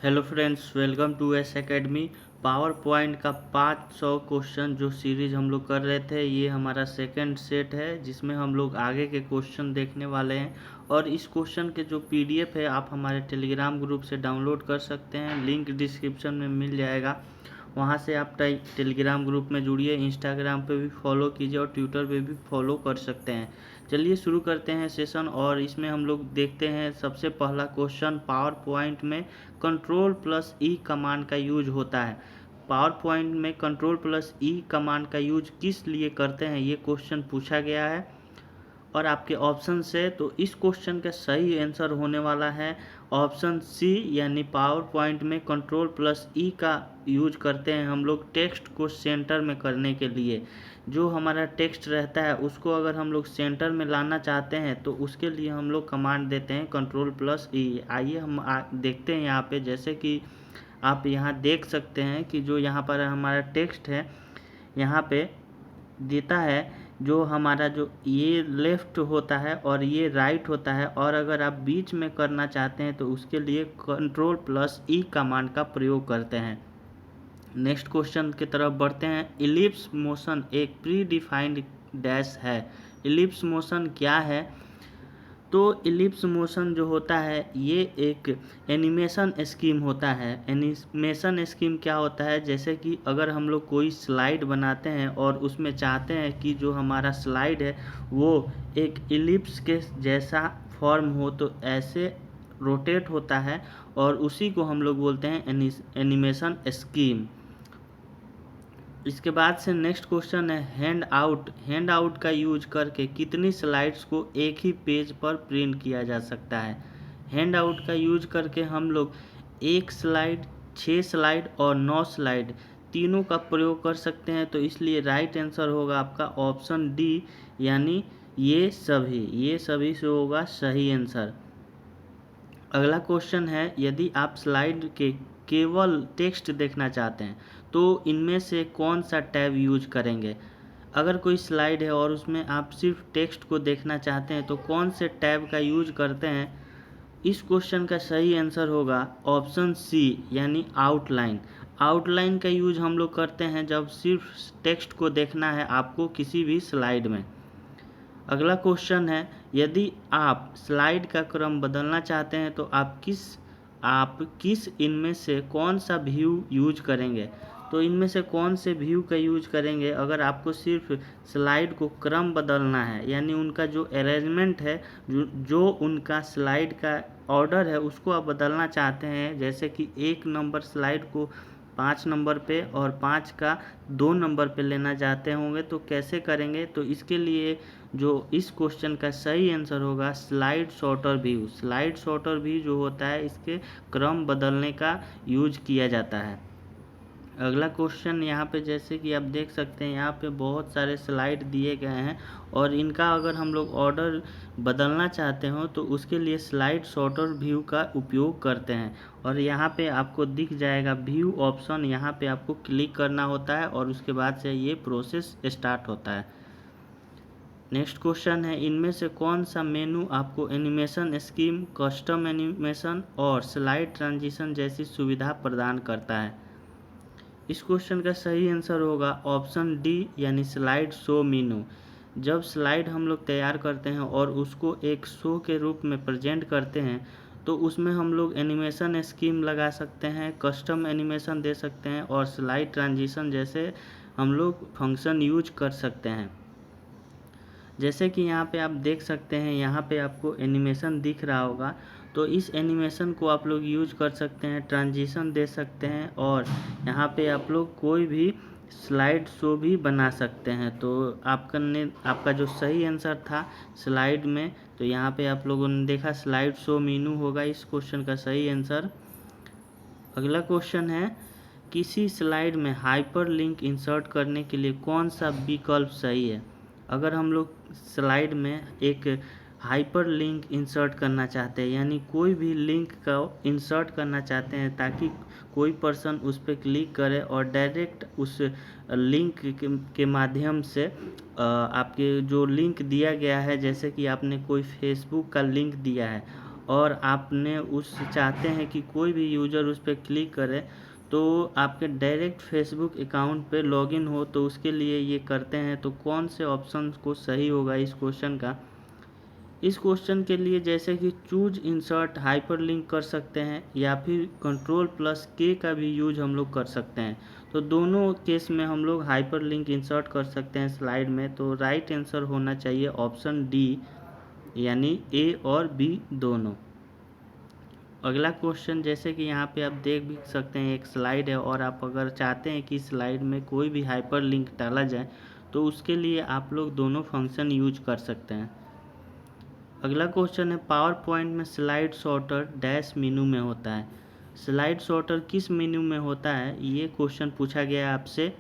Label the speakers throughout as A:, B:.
A: Hello friends, welcome to S academy. PowerPoint का 500 question जो series हम लोग कर रहे थे, ये हमारा सेकंड सेट है जिसमें हम लोग आगे के क्वेश्चन देखने वाले हैं। और इस क्वेश्चन के जो पीडीएफ है आप हमारे टेलीग्राम ग्रुप से डाउनलोड कर सकते हैं, लिंक डिस्क्रिप्शन में मिल जाएगा। वहाँ से आप टेलीग्राम ग्रुप में जुड़िए, इंस्टाग्राम पे भी फॉलो कीजिए और ट्विटर पे भी फॉलो कर सकते हैं। चलिए शुरू करते हैं सेशन। और इसमें हम लोग देखते हैं सबसे पहला क्वेश्चन, पावर पॉइंट में कंट्रोल प्लस ई कमांड का यूज होता है। पावर पॉइंट में कंट्रोल प्लस ई कमांड का यूज किस लिए करते हैं, ये क्वेश्चन पूछा गया है। और आपके ऑप्शन से तो इस क्वेश्चन का सही आंसर होने वाला है ऑप्शन सी, यानी पावर पॉइंट में कंट्रोल प्लस ई का यूज करते हैं हम लोग टेक्स्ट को सेंटर में करने के लिए। जो हमारा टेक्स्ट रहता है उसको अगर हम लोग सेंटर में लाना चाहते हैं तो उसके लिए हम लोग कमांड देते हैं कंट्रोल प्लस ई। आइए हम देखते हैं यहाँ पे, जैसे कि आप यहाँ देख सकते हैं कि जो यहाँ पर हमारा टेक्स्ट है यहाँ पे देता है, जो हमारा जो ये लेफ्ट होता है और ये राइट होता है। और अगर आप बीच में करना चाहते हैं तो उसके लिए कंट्रोल प्लस ई कमांड का प्रयोग करते हैं। नेक्स्ट क्वेश्चन की तरफ बढ़ते हैं। इलिप्स मोशन एक प्री डिफाइंड डैश है। इलिप्स मोशन क्या है? तो इलिप्स मोशन जो होता है ये एक एनिमेशन स्कीम होता है। एनिमेशन स्कीम क्या होता है, जैसे कि अगर हम लोग कोई स्लाइड बनाते हैं और उसमें चाहते हैं कि जो हमारा स्लाइड है वो एक इलिप्स के जैसा फॉर्म हो, तो ऐसे रोटेट होता है और उसी को हम लोग बोलते हैं एनिमेशन स्कीम। इसके बाद से नेक्स्ट क्वेश्चन है हैंड आउट। हैंड आउट का यूज करके कितनी स्लाइड्स को एक ही पेज पर प्रिंट किया जा सकता है? हैंड आउट का यूज करके हम लोग एक स्लाइड, 6 स्लाइड और 9 स्लाइड तीनों का प्रयोग कर सकते हैं। तो इसलिए राइट आंसर होगा आपका ऑप्शन डी, यानी ये सभी से होगा सही आंसर। अगला क्वेश्चन है, यदि आप स्लाइड के केवल टेक्स्ट देखना चाहते हैं तो इनमें से कौन सा टैब यूज करेंगे? अगर कोई स्लाइड है और उसमें आप सिर्फ टेक्स्ट को देखना चाहते हैं तो कौन से टैब का यूज करते हैं? इस क्वेश्चन का सही आंसर होगा ऑप्शन सी, यानी आउटलाइन। आउटलाइन का यूज हम लोग करते हैं जब सिर्फ टेक्स्ट को देखना है आपको किसी भी स्लाइड में। अगला क्वेश्चन है, यदि आप स्लाइड का क्रम बदलना चाहते हैं तो आप किस इनमें से कौन सा व्यू यूज करेंगे? तो इनमें से कौन से व्यू का यूज करेंगे अगर आपको सिर्फ स्लाइड को क्रम बदलना है, यानी उनका जो अरेंजमेंट है, जो उनका स्लाइड का ऑर्डर है उसको आप बदलना चाहते हैं। जैसे कि 1 नंबर स्लाइड को 5 नंबर पे और 5 का 2 नंबर पे लेना चाहते होंगे तो कैसे करेंगे? तो इसके लिए जो इस क्वेश्चन का सही आंसर होगा slide shorter view. Slide shorter view जो होता है इसके क्रम बदलने का यूज किया जाता है। अगला क्वेश्चन यहाँ पे जैसे कि आप देख सकते हैं यहाँ पे बहुत सारे स्लाइड दिए गए हैं और इनका अगर हम लोग ऑर्डर बदलना चाहते हो तो उसके लिए स्लाइड शॉर्टर व्यू का उपयोग करते हैं। और यहाँ पे आपको दिख जाएगा व्यू ऑप्शन, यहाँ पे आपको क्लिक करना होता है और उसके बाद से ये प्रोसेस स्टार्ट होता है। नेक्स्ट क्वेश्चन है, इनमें से कौन सा मेनू आपको एनिमेशन स्कीम, कस्टम एनिमेशन और स्लाइड ट्रांजिशन जैसी सुविधा प्रदान करता है? इस क्वेश्चन का सही आंसर होगा ऑप्शन डी, यानी स्लाइड शो मेनू। जब स्लाइड हम लोग तैयार करते हैं और उसको एक शो के रूप में प्रेजेंट करते हैं तो उसमें हम लोग एनिमेशन स्कीम लगा सकते हैं, कस्टम एनिमेशन दे सकते हैं और स्लाइड ट्रांजिशन जैसे हम लोग फंक्शन यूज कर सकते हैं। जैसे कि यहाँ पे आप देख सकते हैं, यहाँ पे आपको एनिमेशन दिख रहा होगा, तो इस एनिमेशन को आप लोग यूज कर सकते हैं, ट्रांजिशन दे सकते हैं और यहाँ पे आप लोग कोई भी स्लाइड शो भी बना सकते हैं। तो आपका जो सही आंसर था स्लाइड में, तो यहाँ पे आप लोगों ने देखा स्लाइड शो मेनू होगा इस क्वेश्चन का सही आंसर। अगला क्वेश्चन है, किसी स्लाइड में हाइपर लिंक इंसर्ट करने के लिए कौन सा विकल्प सही है? अगर हम लोग स्लाइड में एक हाइपर लिंक इंसर्ट करना चाहते हैं, यानी कोई भी लिंक का इंसर्ट करना चाहते हैं ताकि कोई पर्सन उस पर क्लिक करे और डायरेक्ट उस लिंक के माध्यम से आपके जो लिंक दिया गया है, जैसे कि आपने कोई फेसबुक का लिंक दिया है और आपने उस चाहते हैं कि कोई भी यूज़र उस पर क्लिक करे तो आपके डायरेक्ट फेसबुक अकाउंट पे लॉगिन हो, तो उसके लिए ये करते हैं। तो कौन से ऑप्शन को सही होगा इस क्वेश्चन का? इस क्वेश्चन के लिए जैसे कि चूज इंसर्ट हाइपरलिंक कर सकते हैं या फिर Ctrl+K का भी यूज हम लोग कर सकते हैं। तो दोनों केस में हम लोग हाइपरलिंक इंसर्ट कर सकते हैं स्लाइड में। तो राइट आंसर होना चाहिए ऑप्शन डी, यानी ए और बी दोनों। अगला क्वेश्चन, जैसे कि यहाँ पे आप देख भी सकते हैं एक स्लाइड है और आप अगर चाहते हैं कि स्लाइड में कोई भी हाइपरलिंक डाला जाए तो उसके लिए आप लोग दोनों फंक्शन यूज कर सकते हैं। अगला क्वेश्चन है पावर पॉइंट में स्लाइड सॉर्टर डैश मेनू में होता है। स्लाइड सॉर्टर किस मेनू में होता है, ये क्वेश्चन पूछा गया है आपसे।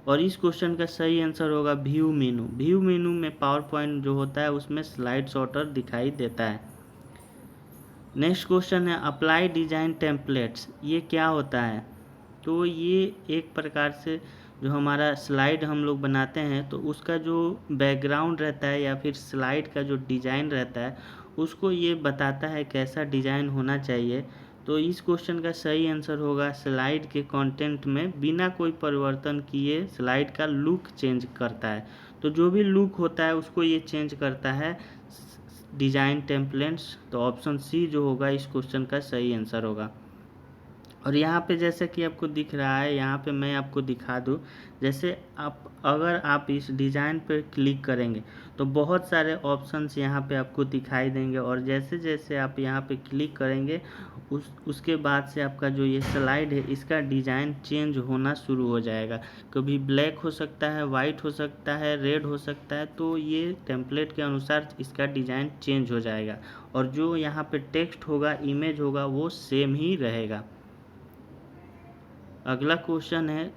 A: और इस क्वेश्चन का सही आंसर होगा व्यू मेनू। व्यू मेनू में पावर पॉइंट जो होता है उसमें स्लाइड सॉर्टर दिखाई देता है। नेक्स्ट क्वेश्चन है अप्लाई डिजाइन टेम्पलेट्स, ये क्या होता है? तो ये एक प्रकार से जो हमारा स्लाइड हम लोग बनाते हैं तो उसका जो बैकग्राउंड रहता है या फिर स्लाइड का जो डिज़ाइन रहता है उसको ये बताता है कैसा डिज़ाइन होना चाहिए। तो इस क्वेश्चन का सही आंसर होगा स्लाइड के कंटेंट में बिना कोई परिवर्तन किए स्लाइड का लुक चेंज करता है। तो जो भी लुक होता है उसको ये चेंज करता है डिज़ाइन टेम्पलेट्स। तो ऑप्शन सी जो होगा इस क्वेश्चन का सही आंसर होगा। और यहाँ पे जैसे कि आपको दिख रहा है, यहाँ पे मैं आपको दिखा दूँ, जैसे अगर आप इस डिज़ाइन पर क्लिक करेंगे तो बहुत सारे ऑप्शंस यहाँ पे आपको दिखाई देंगे और जैसे जैसे आप यहाँ पे क्लिक करेंगे उसके बाद से आपका जो ये स्लाइड है इसका डिज़ाइन चेंज होना शुरू हो जाएगा। कभी ब्लैक हो सकता है, वाइट हो सकता है, रेड हो सकता है। तो ये टेम्पलेट के अनुसार इसका डिज़ाइन चेंज हो जाएगा और जो यहाँ पे टेक्स्ट होगा, इमेज होगा, वो सेम ही रहेगा। अगला क्वेश्चन है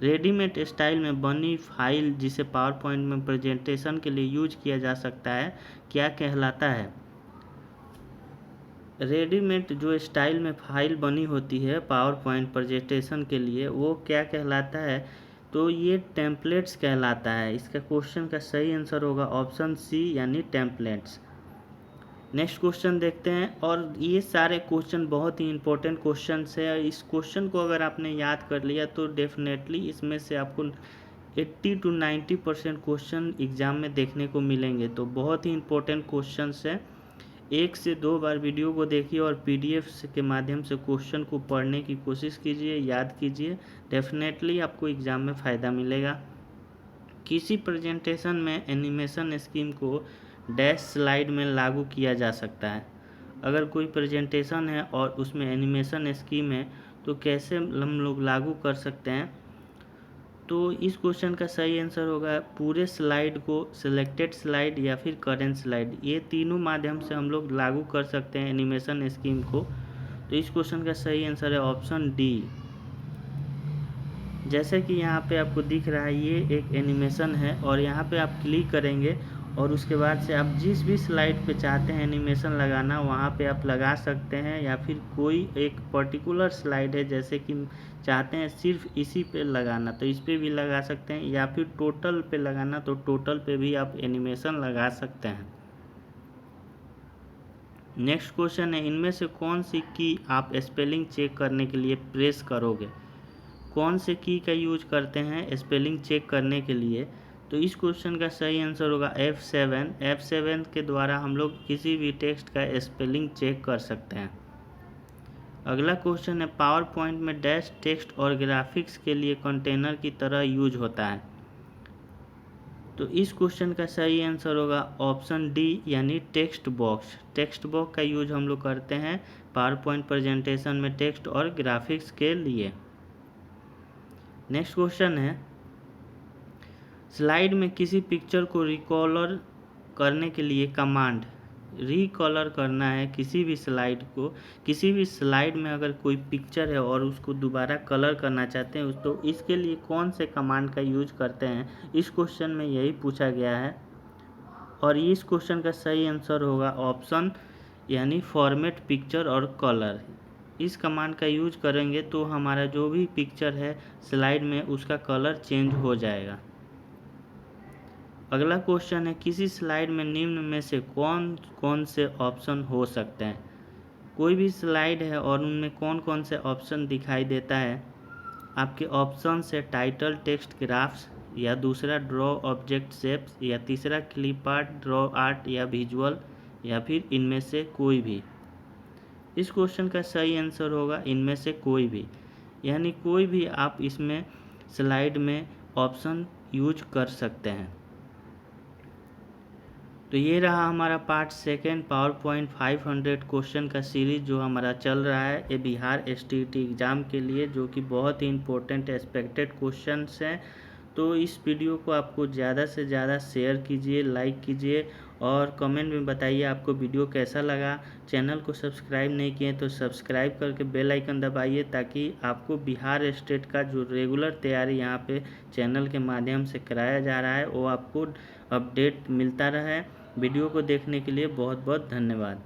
A: रेडीमेड स्टाइल में बनी फाइल जिसे पावर पॉइंट में प्रेजेंटेशन के लिए यूज किया जा सकता है क्या कहलाता है? रेडीमेड जो स्टाइल में फाइल बनी होती है पावर पॉइंट प्रेजेंटेशन के लिए वो क्या कहलाता है? तो ये टेम्पलेट्स कहलाता है। इसका क्वेश्चन का सही आंसर होगा ऑप्शन सी, यानी टेम्पलेट्स। नेक्स्ट क्वेश्चन देखते हैं। और ये सारे क्वेश्चन बहुत ही इंपॉर्टेंट क्वेश्चन है। इस क्वेश्चन को अगर आपने याद कर लिया तो डेफिनेटली इसमें से आपको 80 to 90% क्वेश्चन एग्जाम में देखने को मिलेंगे। तो बहुत ही इंपॉर्टेंट क्वेश्चन है। 1 से 2 बार वीडियो को देखिए और PDF के माध्यम से क्वेश्चन को पढ़ने की कोशिश कीजिए, याद कीजिए। डेफिनेटली आपको एग्जाम में फ़ायदा मिलेगा। किसी प्रेजेंटेशन में एनिमेशन स्कीम को डैश स्लाइड में लागू किया जा सकता है। अगर कोई प्रेजेंटेशन है और उसमें एनिमेशन स्कीम है तो कैसे हम लोग लागू कर सकते हैं? तो इस क्वेश्चन का सही आंसर होगा पूरे स्लाइड को, सिलेक्टेड स्लाइड या फिर करेंट स्लाइड, ये तीनों माध्यम से हम लोग लागू कर सकते हैं एनिमेशन स्कीम को। तो इस क्वेश्चन का सही आंसर है ऑप्शन डी। जैसे कि यहाँ पे आपको दिख रहा है ये एक एनिमेशन है और यहाँ पे आप क्लिक करेंगे और उसके बाद से आप जिस भी स्लाइड पे चाहते हैं एनिमेशन लगाना वहाँ पे आप लगा सकते हैं, या फिर कोई एक पर्टिकुलर स्लाइड है जैसे कि चाहते हैं सिर्फ इसी पे लगाना तो इस पे भी लगा सकते हैं, या फिर टोटल पे लगाना तो टोटल पे भी आप एनिमेशन लगा सकते हैं। नेक्स्ट क्वेश्चन है इनमें से कौन सी की आप स्पेलिंग चेक करने के लिए प्रेस करोगे? कौन से की का यूज करते हैं स्पेलिंग चेक करने के लिए? तो इस क्वेश्चन का सही आंसर होगा F7। F7 के द्वारा हम लोग किसी भी टेक्स्ट का स्पेलिंग चेक कर सकते हैं। अगला क्वेश्चन है पावर पॉइंट में डैश टेक्स्ट और ग्राफिक्स के लिए कंटेनर की तरह यूज होता है। तो इस क्वेश्चन का सही आंसर होगा ऑप्शन डी, यानी टेक्स्ट बॉक्स। टेक्स्ट बॉक्स का यूज हम लोग करते हैं पावर पॉइंट प्रेजेंटेशन में टेक्स्ट और ग्राफिक्स के लिए। नेक्स्ट क्वेश्चन है स्लाइड में किसी पिक्चर को रिकॉलर करने के लिए कमांड रिकॉलर करना है किसी भी स्लाइड को। किसी भी स्लाइड में अगर कोई पिक्चर है और उसको दोबारा कलर करना चाहते हैं तो इसके लिए कौन से कमांड का यूज करते हैं, इस क्वेश्चन में यही पूछा गया है। और इस क्वेश्चन का सही आंसर होगा ऑप्शन, यानी फॉर्मेट पिक्चर और कलर। इस कमांड का यूज करेंगे तो हमारा जो भी पिक्चर है स्लाइड में उसका कलर चेंज हो जाएगा। अगला क्वेश्चन है, किसी स्लाइड में निम्न में से कौन कौन से ऑप्शन हो सकते हैं। कोई भी स्लाइड है और उनमें कौन कौन से ऑप्शन दिखाई देता है। आपके ऑप्शन है टाइटल टेक्स्ट ग्राफ्स, या दूसरा ड्रॉ ऑब्जेक्ट शेप्स, या तीसरा क्लिप आर्ट, ड्रॉ आर्ट या विजुअल, या फिर इनमें से कोई भी। इस क्वेश्चन का सही आंसर होगा इनमें से कोई भी, यानी कोई भी आप इसमें स्लाइड में ऑप्शन यूज कर सकते हैं। तो ये रहा हमारा part second power point 500 question का सीरीज जो हमारा चल रहा है ये बिहार STET एग्ज़ाम के लिए, जो कि बहुत ही इंपॉर्टेंट एक्सपेक्टेड क्वेश्चंस हैं। तो इस वीडियो को आपको ज़्यादा से ज़्यादा शेयर कीजिए, लाइक कीजिए और कमेंट में बताइए आपको वीडियो कैसा लगा। चैनल को सब्सक्राइब नहीं किए तो सब्सक्राइब करके बेल आइकन दबाइए, ताकि आपको बिहार स्टेट का जो रेगुलर तैयारी यहाँ पे चैनल के माध्यम से कराया जा रहा है वो आपको अपडेट मिलता रहे। वीडियो को देखने के लिए बहुत बहुत धन्यवाद।